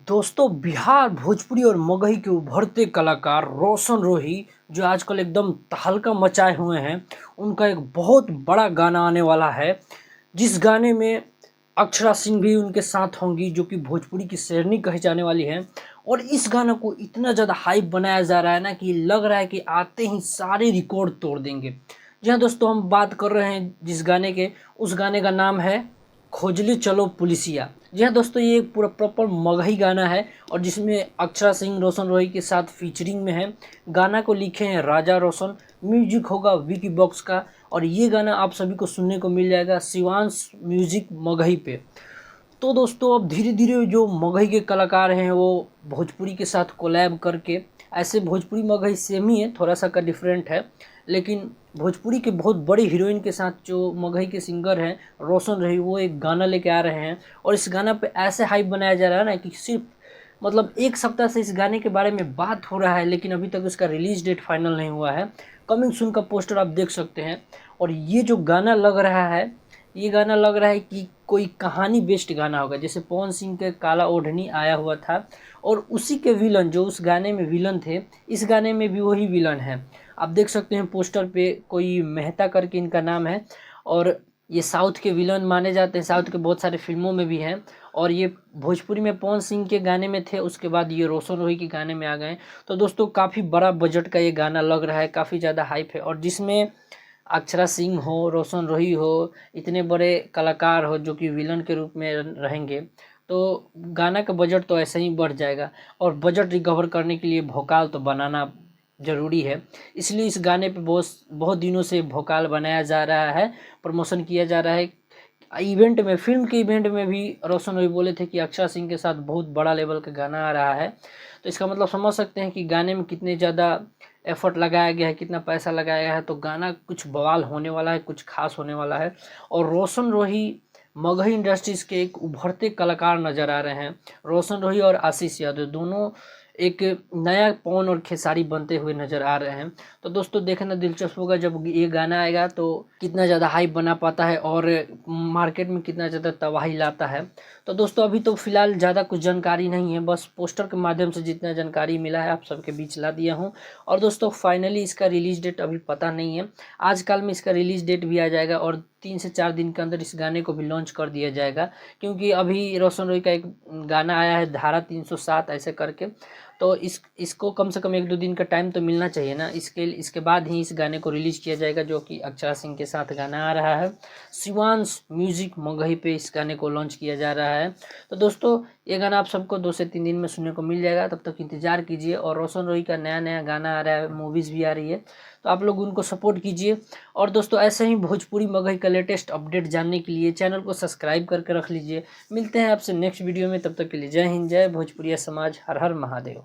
दोस्तों बिहार भोजपुरी और मगही के उभरते कलाकार रोशन रोही जो आजकल एकदम तहलका मचाए हुए हैं, उनका एक बहुत बड़ा गाना आने वाला है जिस गाने में अक्षरा सिंह भी उनके साथ होंगी जो कि भोजपुरी की शेरनी कही जाने वाली हैं। और इस गाना को इतना ज़्यादा हाइप बनाया जा रहा है ना कि लग रहा है कि आते ही सारे रिकॉर्ड तोड़ देंगे। जी हाँ दोस्तों, हम बात कर रहे हैं जिस गाने के, उस गाने का नाम है खोजली चलो पुलिसिया। जी हाँ दोस्तों, ये एक पूरा प्रॉपर मगही गाना है और जिसमें अक्षरा सिंह रोशन रोही के साथ फीचरिंग में है। गाना को लिखे हैं राजा रोशन, म्यूजिक होगा विकी बॉक्स का और ये गाना आप सभी को सुनने को मिल जाएगा शिवांश म्यूजिक मगही पे। तो दोस्तों अब धीरे धीरे जो मगही के कलाकार हैं वो भोजपुरी के साथ कोलैब करके, ऐसे भोजपुरी मगही सेम ही है, थोड़ा सा का डिफरेंट है, लेकिन भोजपुरी के बहुत बड़ी हीरोइन के साथ जो मगही के सिंगर हैं रोशन रही, वो एक गाना लेके आ रहे हैं। और इस गाना पे ऐसे हाइप बनाया जा रहा है ना कि सिर्फ मतलब एक सप्ताह से इस गाने के बारे में बात हो रहा है, लेकिन अभी तक इसका रिलीज डेट फाइनल नहीं हुआ है। कमिंग सून का पोस्टर आप देख सकते हैं। और ये जो गाना लग रहा है, ये गाना लग रहा है कि कोई कहानी बेस्ड गाना होगा, जैसे पवन सिंह के काला ओढ़नी आया हुआ था और उसी के विलन जो उस गाने में विलन थे, इस गाने में भी वही विलन है। आप देख सकते हैं पोस्टर पे कोई मेहता करके इनका नाम है और ये साउथ के विलन माने जाते हैं, साउथ के बहुत सारे फिल्मों में भी हैं। और ये भोजपुरी में पवन सिंह के गाने में थे, उसके बाद ये रोशन रोही के गाने में आ गए। तो दोस्तों काफ़ी बड़ा बजट का ये गाना लग रहा है, काफ़ी ज़्यादा हाइप है और जिसमें अक्षरा सिंह हो, रोशन रोही हो, इतने बड़े कलाकार हो जो कि विलन के रूप में रहेंगे, तो गाना का बजट तो ऐसे ही बढ़ जाएगा। और बजट रिकवर करने के लिए भोकाल तो बनाना ज़रूरी है, इसलिए इस गाने पे बहुत बहुत दिनों से भोकाल बनाया जा रहा है, प्रमोशन किया जा रहा है। इवेंट में, फिल्म के इवेंट में भी रोशन रोही बोले थे कि अक्षरा सिंह के साथ बहुत बड़ा लेवल का गाना आ रहा है। तो इसका मतलब समझ सकते हैं कि गाने में कितने ज़्यादा एफर्ट लगाया गया है, कितना पैसा लगाया गया है। तो गाना कुछ बवाल होने वाला है, कुछ खास होने वाला है। और रोशन रोही मगही इंडस्ट्रीज़ के एक उभरते कलाकार नज़र आ रहे हैं। रोशन रोही और आशीष यादव दोनों एक नया पवन और खेसारी बनते हुए नज़र आ रहे हैं। तो दोस्तों देखना दिलचस्प होगा जब ये गाना आएगा तो कितना ज़्यादा हाइप बना पाता है और मार्केट में कितना ज़्यादा तबाही लाता है। तो दोस्तों अभी तो फ़िलहाल ज़्यादा कुछ जानकारी नहीं है, बस पोस्टर के माध्यम से जितना जानकारी मिला है आप सबके बीच ला दिया हूँ। और दोस्तों फाइनली इसका रिलीज़ डेट अभी पता नहीं है, आजकल में इसका रिलीज़ डेट भी आ जाएगा और 3 से 4 दिन के अंदर इस गाने को भी लॉन्च कर दिया जाएगा। क्योंकि अभी रोशन रोही का एक गाना आया है धारा 307 ऐसे करके, तो इसको कम से कम 1-2 दिन का टाइम तो मिलना चाहिए ना, इसके बाद ही इस गाने को रिलीज़ किया जाएगा जो कि अक्षरा सिंह के साथ गाना आ रहा है। शिवांश म्यूजिक मगही पे इस गाने को लॉन्च किया जा रहा है। तो दोस्तों ये गाना आप सबको 2 से 3 दिन में सुनने को मिल जाएगा, तब तक इंतज़ार कीजिए। और रोशन रोही का नया नया गाना आ रहा है, मूवीज़ भी आ रही है, तो आप लोग उनको सपोर्ट कीजिए। और दोस्तों ऐसे ही भोजपुरी मगही का लेटेस्ट अपडेट जानने के लिए चैनल को सब्सक्राइब करके रख लीजिए। मिलते हैं आपसे नेक्स्ट वीडियो में, तब तक के लिए जय हिंद, जय भोजपुरिया समाज, हर हर महादेव।